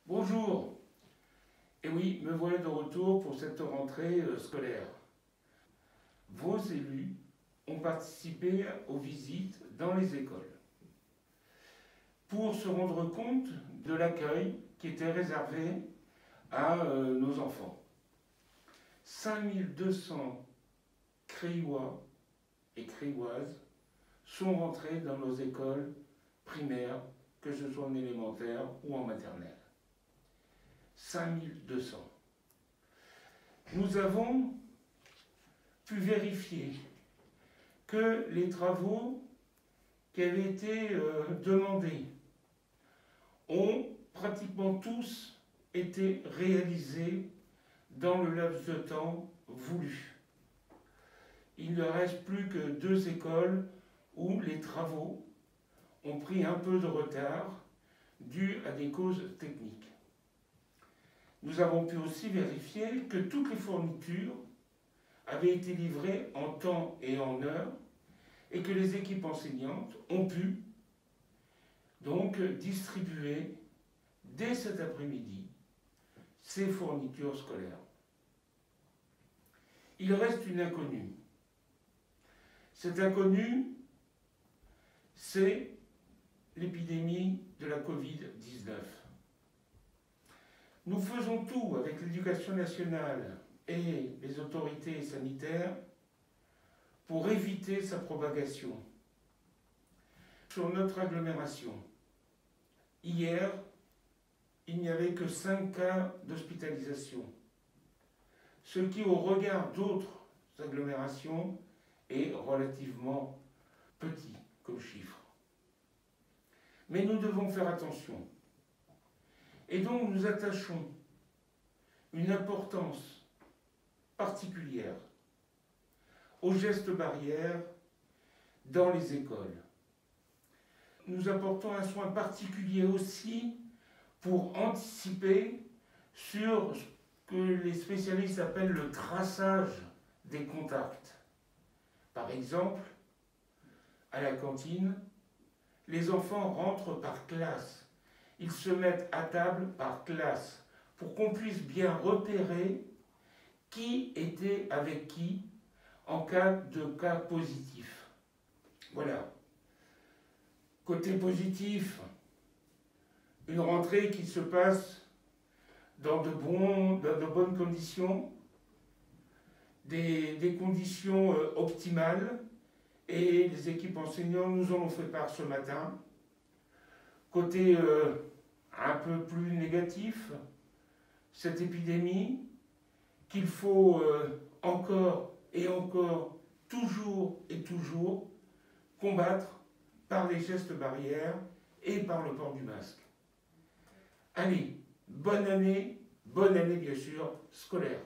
Bonjour, et oui, me voilà de retour pour cette rentrée scolaire. Vos élus ont participé aux visites dans les écoles pour se rendre compte de l'accueil qui était réservé à nos enfants. 5200 Crayois et Crayoises sont rentrés dans nos écoles primaires, que ce soit en élémentaire ou en maternelle. 5200. Nous avons pu vérifier que les travaux qui avaient été demandés ont pratiquement tous été réalisés dans le laps de temps voulu. Il ne reste plus que 2 écoles où les travaux ont pris un peu de retard dû à des causes techniques. Nous avons pu aussi vérifier que toutes les fournitures avaient été livrées en temps et en heure et que les équipes enseignantes ont pu donc distribuer dès cet après-midi ces fournitures scolaires. Il reste une inconnue. Cette inconnue, c'est l'épidémie de la Covid-19. Nous faisons tout avec l'Éducation nationale et les autorités sanitaires pour éviter sa propagation. Sur notre agglomération, hier, il n'y avait que 5 cas d'hospitalisation, ce qui, au regard d'autres agglomérations, est relativement petit comme chiffre. Mais nous devons faire attention. Et donc nous attachons une importance particulière aux gestes barrières dans les écoles. Nous apportons un soin particulier aussi pour anticiper sur ce que les spécialistes appellent le traçage des contacts. Par exemple, à la cantine, les enfants rentrent par classe. Ils se mettent à table par classe pour qu'on puisse bien repérer qui était avec qui en cas de cas positif. Voilà. Côté positif, une rentrée qui se passe dans de bonnes conditions, des conditions optimales, et les équipes enseignantes nous en ont fait part ce matin. Côté un peu plus négatif, cette épidémie qu'il faut encore et encore, toujours et toujours, combattre par les gestes barrières et par le port du masque. Allez, bonne année bien sûr, scolaire.